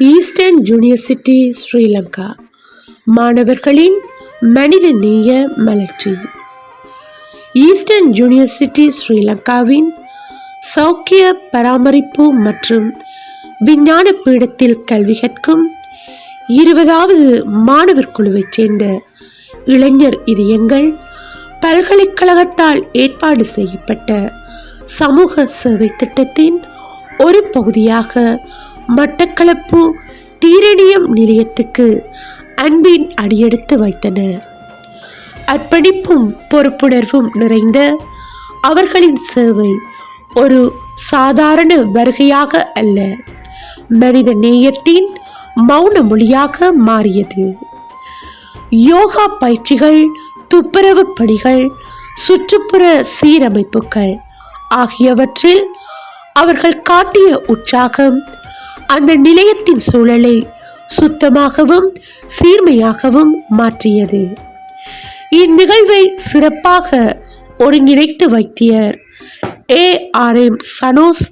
Eastern university Sri Lanka மாணவர்களின் மனிதநேய மலர்ச்சி. ஈஸ்டர்ன் யூனிவர்சிட்டி ஸ்ரீலங்காவின் சௌக்கிய பராமரிப்பு மற்றும் விஞ்ஞான பீடத்தில் கல்வி கற்கும் 20வது மாணவர் குழுவைச் சேர்ந்த இளைஞர் இதயங்கள் பல்கலைக்கழகத்தால் ஏற்பாடு செய்யப்பட்ட சமூக சேவை திட்டத்தின் ஒரு பகுதியாக மட்டக்களப்பு தீரணியம் நிலையத்துக்கு அன்பின் அடியெடுத்து வைத்தனர். அர்ப்பணிப்பும் பொறுப்புணர்வும் நிறைந்த அவர்களின் சேவை ஒரு சாதாரண வருகையாக அல்ல, மனித நேயத்தின் மௌன மொழியாக மாறியது. யோகா பயிற்சிகள், துப்புரவு பணிகள், சுற்றுப்புற சீரமைப்புகள் ஆகியவற்றில் அவர்கள் காட்டிய உற்சாகம் அந்த நிலையத்தின் சூழலை சுத்தமாகவும் சீர்மையாகவும் மாற்றியது. இந்நிகழ்வை சிறப்பாக ஒருங்கிணைத்து வைத்தியர் ARM சனோஸ்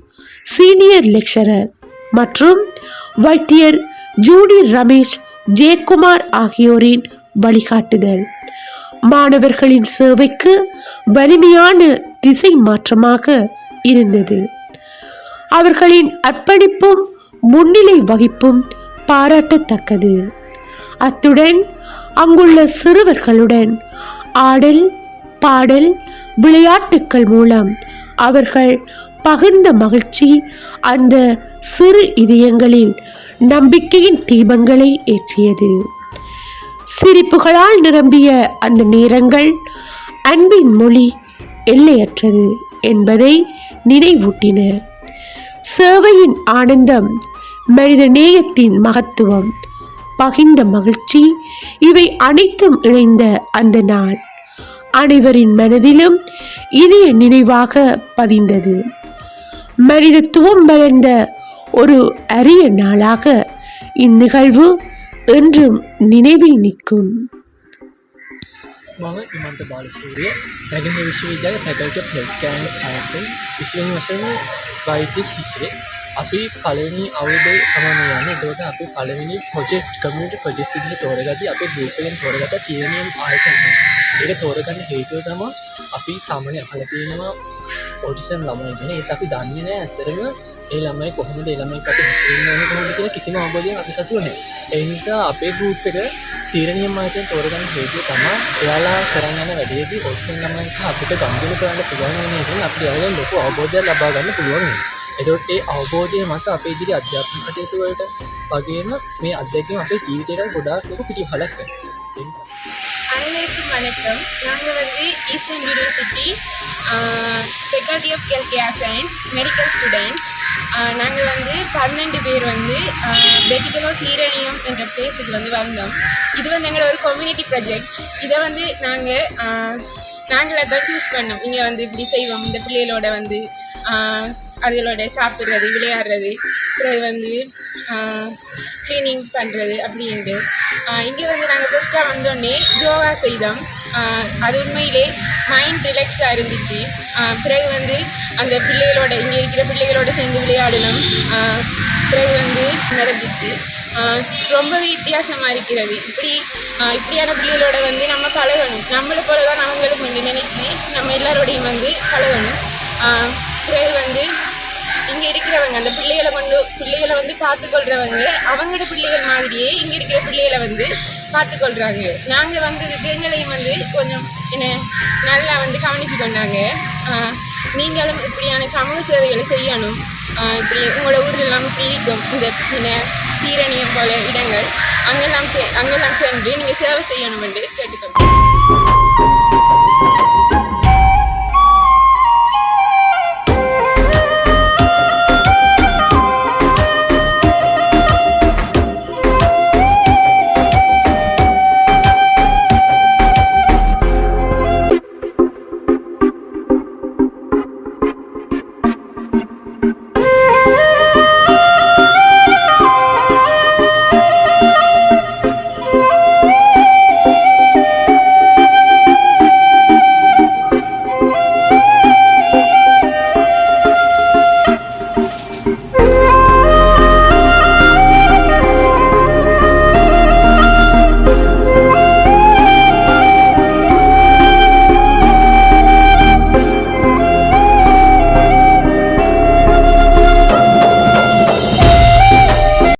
சீனியர் லெக்சரர் மற்றும் வைத்தியர் ஜூடி ரமேஷ் ஜெயக்குமார் ஆகியோரின் வழிகாட்டுதல் மாணவர்களின் சேவைக்கு வலிமையான திசை மாற்றமாக இருந்தது. அவர்களின் அர்ப்பணிப்பும் முன்னிலை வகிப்பும் பாராட்டத்தக்கது. அத்துடன் அங்குள்ள சிறுவர்களுடன் ஆடல், பாடல், விளையாட்டுக்கள் மூலம் அவர்கள் பகிர்ந்த மகிழ்ச்சி அந்த சிறு இதயங்களில் நம்பிக்கையின் தீபங்களை ஏற்றியது. சிரிப்புகளால் நிரம்பிய அந்த நேரங்கள் அன்பின் மொழி எல்லையற்றது என்பதை நினைவூட்டின. சேவையின் ஆனந்தம், மனித நேயத்தின் மகத்துவம், பகிர்ந்த மகிழ்ச்சி, இவை அனைத்தும் இணைந்த அந்த நாள் அனைவரின் மனதிலும் இனிய நினைவாக பதிந்தது. மனிதத்துவம் வளர்ந்த ஒரு அரிய நாளாக இந்நிகழ்வு என்றும் நினைவில் நிற்கும். මම ඉමන්ත බාලසූරිය නැගෙනහිර විශ්වවිද්‍යාලයේ Faculty of Healthcare and Sciences 20 වසරේ වෛද්‍ය ශිෂ්‍යයෙක්. අපි පළවෙනි අවුරුද්දේ තමයි යන්නේ. ඒකට අපි පළවෙනි කමියුනිටි ප්‍රොජෙක්ට් විදිහට තෝරගදී අපේ ගෲප් එකෙන් තෝරගත්ත තීරණියම් ආයතනය. ඒක තෝරගන්න හේතුව තමයි අපි සාමාන්‍ය අහලා තියෙනවා ඔටිසම් ළමයි ගැන. ඒත් අපි දන්නේ නැහැ ඇත්තටම ඒ ළමයි කොහොමද ඒ ළමයිත් අපි හැසිරෙන්න ඕනේ කොහොමද කියලා කිසිම අවබෝධයක් අපි සතුව නැහැ. ඒ නිසා අපේ ගෲප් එක තීරණියම් ආයතනය තෝරගන්න හේතුව තමයි එයාලා කරන් යන වැඩේදී ඔටිසම් ළමයින්ට අපිට ගනුදෙනු කරන්න පුළුවන් වෙන එක නිසා අපිට එයාලෙන් ලොකු අවබෝධයක් ලබා ගන්න පුළුවන් වෙනවා. එතකොට ඒ අවබෝධය මත අපේ ඉදිරි අධ්‍යාපන කටයුතු වලට වගේම මේ අත්දැකීම අපේ ජීවිතයට ගොඩාක් ලොකු පිටිපහලක් වෙනවා. அனைவருக்கும் வணக்கம். நாங்கள் eastern university faculty of healthcare science medical students. நாங்கள் 12 பேர் வெட்டிக்கலோ தீரணியம் என்ற பிளேஸுக்கு வந்தோம். இது எங்களோட ஒரு கம்யூனிட்டி ப்ராஜெக்ட். இதை நாங்கள் தான் சூஸ் பண்ணோம். இங்கே இப்படி செய்வோம், இந்த பிள்ளைகளோட அதுகளோட சாப்பிட்றது, விளையாடுறது, பிறகு க்ளீனிங் பண்ணுறது அப்படின்ட்டு. இங்கே நாங்கள் ஃபஸ்ட்டாக வந்தோடனே யோகா செய்தோம். அது உண்மையிலே மைண்ட் ரிலாக்ஸாக இருந்துச்சு. பிறகு அந்த பிள்ளைகளோட இங்கே இருக்கிற பிள்ளைகளோட சேர்ந்து விளையாடணும். பிறகு நடந்துச்சு. ரொம்ப வித்தியாசமாக இருக்கிறது. இப்படியான பிள்ளைகளோட நம்ம பழகணும். நம்மளை போல தான் அவங்களுக்கு நினச்சி நம்ம எல்லாரோடையும் பழகணும். பிறகு இங்கே இருக்கிறவங்க அந்த பிள்ளைகளை பார்த்துக்கொள்கிறவங்க அவங்களோட பிள்ளைகள் மாதிரியே இங்கே இருக்கிற பிள்ளைகளை பார்த்துக்கொள்கிறாங்க. நாங்கள் வந்ததுக்கு எங்களையும் கொஞ்சம் நல்லா கவனித்து கொண்டாங்க. நீங்களும் இப்படியான சமூக சேவைகளை செய்யணும். இப்படி உங்களோட ஊர்லெல்லாம் இப்படி இருக்கும் இந்த தீரணியம் போல இடங்கள், அங்கெல்லாம் சென்று நீங்கள் சேவை செய்யணும் என்று கேட்டுக்கொள்கிறேன்.